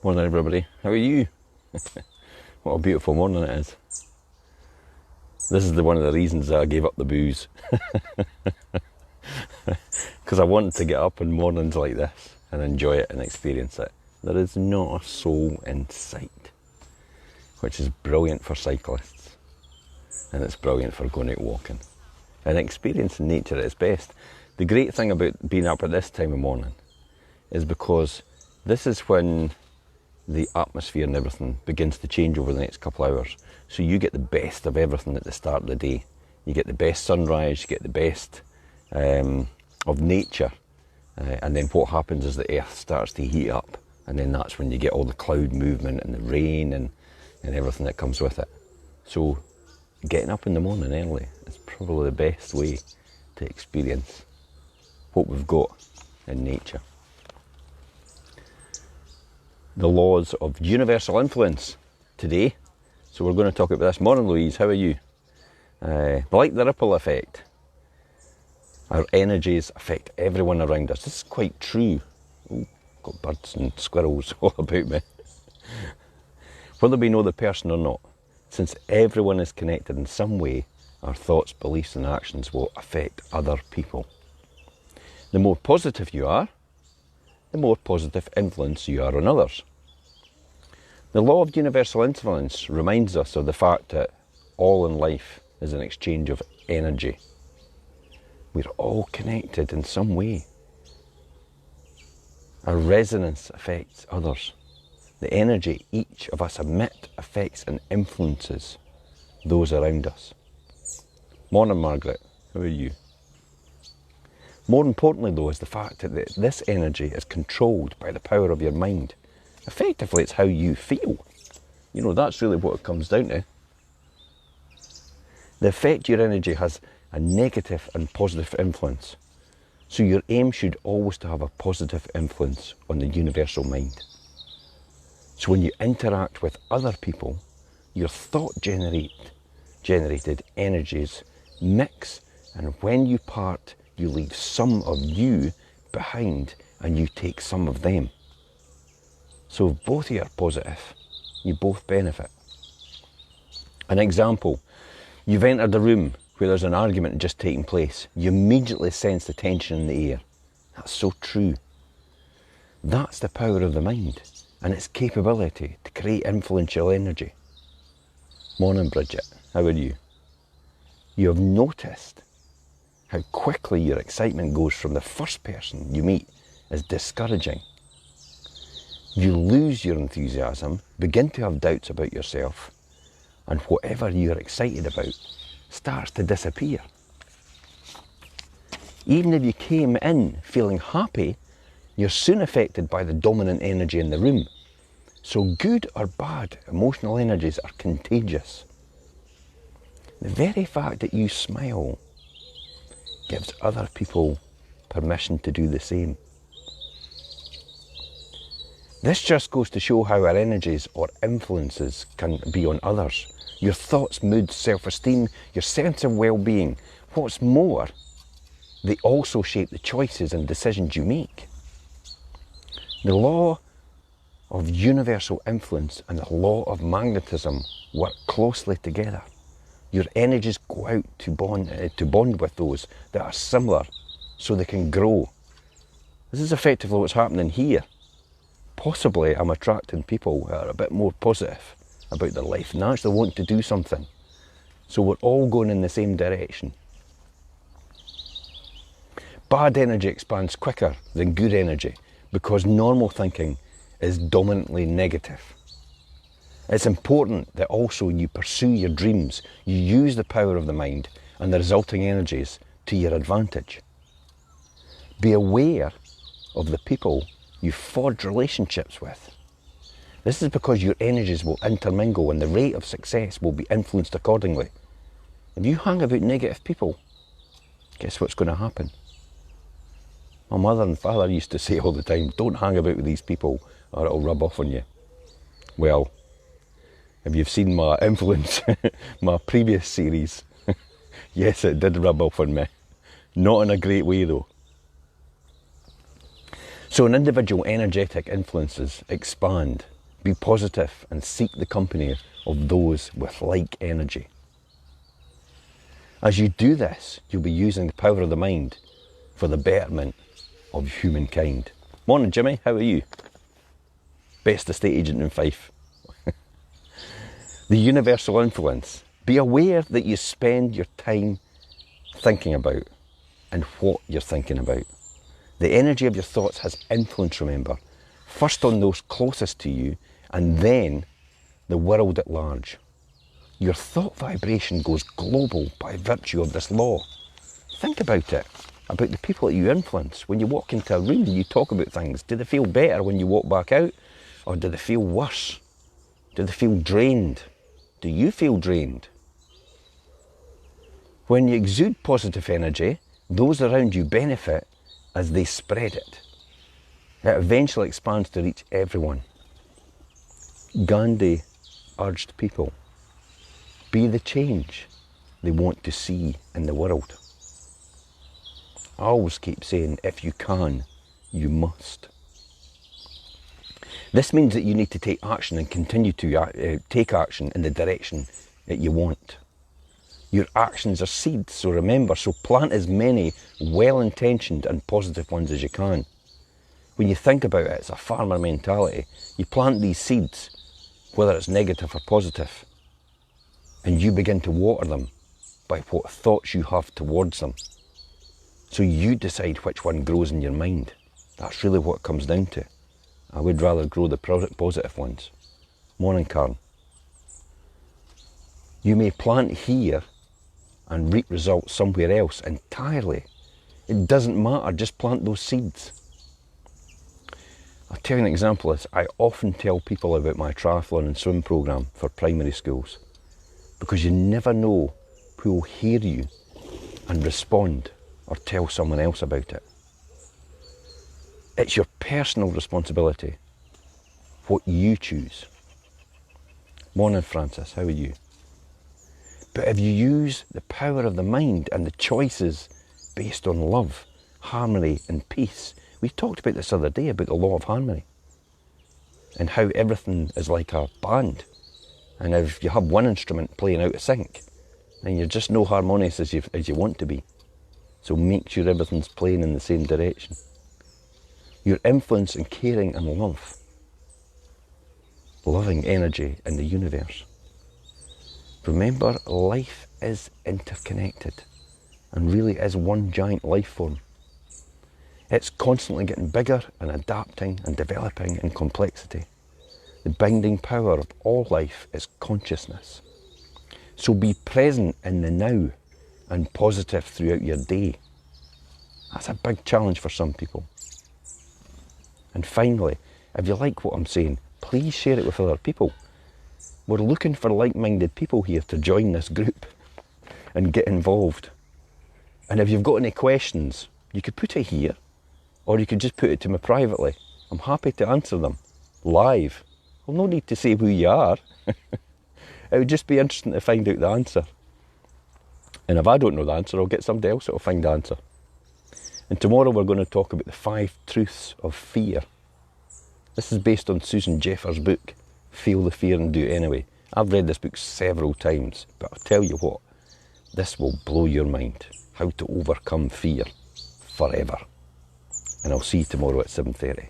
Morning everybody, how are you? What a beautiful morning it is. This is one of the reasons that I gave up the booze. Because I wanted to get up in mornings like this and enjoy it and experience it. There is not a soul in sight, which is brilliant for cyclists. And it's brilliant for going out walking and experiencing nature at its best. The great thing about being up at this time of morning is because this is when the atmosphere and everything begins to change over the next couple of hours. So you get the best of everything at the start of the day. You get the best sunrise, you get the best of nature. And then what happens is the earth starts to heat up. And then that's when you get all the cloud movement and the rain and everything that comes with it. So getting up in the morning early is probably the best way to experience what we've got in nature. The laws of universal influence today. So we're going to talk about this. Morning Louise, how are you? Like the ripple effect, our energies affect everyone around us. This is quite true. Ooh, got birds and squirrels all about me. Whether we know the person or not, since everyone is connected in some way, our thoughts, beliefs and actions will affect other people. The more positive you are, the more positive influence you are on others. The law of universal influence reminds us of the fact that all in life is an exchange of energy. We're all connected in some way. Our resonance affects others. The energy each of us emit affects and influences those around us. Morning Margaret, how are you? More importantly though is the fact that this energy is controlled by the power of your mind. Effectively it's how you feel. You know, that's really what it comes down to. The effect your energy has a negative and positive influence. So your aim should always to have a positive influence on the universal mind. So when you interact with other people, your thought generated energies mix, and when you part, you leave some of you behind and you take some of them. So if both of you are positive, you both benefit. An example, you've entered a room where there's an argument just taking place. You immediately sense the tension in the air. That's so true. That's the power of the mind and its capability to create influential energy. Morning Bridget, how are you? You have noticed how quickly your excitement goes from the first person you meet as discouraging. You lose your enthusiasm, begin to have doubts about yourself, and whatever you're excited about starts to disappear. Even if you came in feeling happy, you're soon affected by the dominant energy in the room. So good or bad emotional energies are contagious. The very fact that you smile gives other people permission to do the same. This just goes to show how our energies or influences can be on others. Your thoughts, moods, self-esteem, your sense of well-being. What's more, they also shape the choices and decisions you make. The law of universal influence and the law of magnetism work closely together. Your energies go out to bond with those that are similar so they can grow. This is effectively what's happening here. Possibly I'm attracting people who are a bit more positive about their life and actually want to do something. So we're all going in the same direction. Bad energy expands quicker than good energy because normal thinking is dominantly negative. It's important that also you pursue your dreams, you use the power of the mind and the resulting energies to your advantage. Be aware of the people you forge relationships with. This is because your energies will intermingle and the rate of success will be influenced accordingly. If you hang about negative people, guess what's going to happen? My mother and father used to say all the time, don't hang about with these people or it'll rub off on you. Well, if you've seen my influence, my previous series, yes, it did rub off on me. Not in a great way though. So an individual energetic influences expand. Be positive and seek the company of those with like energy. As you do this, you'll be using the power of the mind for the betterment of humankind. Morning, Jimmy. How are you? Best estate agent in Fife. The universal influence. Be aware that you spend your time thinking about and what you're thinking about. The energy of your thoughts has influence, remember. First on those closest to you, and then the world at large. Your thought vibration goes global by virtue of this law. Think about it, about the people that you influence. When you walk into a room and you talk about things, do they feel better when you walk back out? Or do they feel worse? Do they feel drained? Do you feel drained? When you exude positive energy, those around you benefit as they spread it. It eventually expands to reach everyone. Gandhi urged people, be the change they want to see in the world. I always keep saying, if you can, you must. This means that you need to take action and continue to take action in the direction that you want. Your actions are seeds, so remember, so plant as many well-intentioned and positive ones as you can. When you think about it, it's a farmer mentality. You plant these seeds, whether it's negative or positive, and you begin to water them by what thoughts you have towards them. So you decide which one grows in your mind. That's really what it comes down to. I would rather grow the positive ones. Morning, Karen. You may plant here and reap results somewhere else entirely. It doesn't matter, just plant those seeds. I'll tell you an example of this. I often tell people about my triathlon and swim program for primary schools, because you never know who will hear you and respond or tell someone else about it. It's your personal responsibility, what you choose. Morning, Francis, how are you? But if you use the power of the mind and the choices based on love, harmony and peace. We talked about this the other day, about the law of harmony and how everything is like a band. And if you have one instrument playing out of sync, then you're just no harmonious as you want to be. So make sure everything's playing in the same direction. Your influence and caring and love. Loving energy in the universe. Remember, life is interconnected and really is one giant life form. It's constantly getting bigger and adapting and developing in complexity. The binding power of all life is consciousness. So be present in the now and positive throughout your day. That's a big challenge for some people. And finally, if you like what I'm saying, please share it with other people. We're looking for like-minded people here to join this group and get involved. And if you've got any questions, you could put it here, or you could just put it to me privately. I'm happy to answer them live. Well, no need to say who you are. It would just be interesting to find out the answer. And if I don't know the answer, I'll get somebody else that will find the answer. And tomorrow we're going to talk about the 5 truths of fear. This is based on Susan Jeffers' book, Feel the Fear and Do It Anyway. I've read this book several times, but I'll tell you what, this will blow your mind. How to overcome fear forever. And I'll see you tomorrow at 7:30.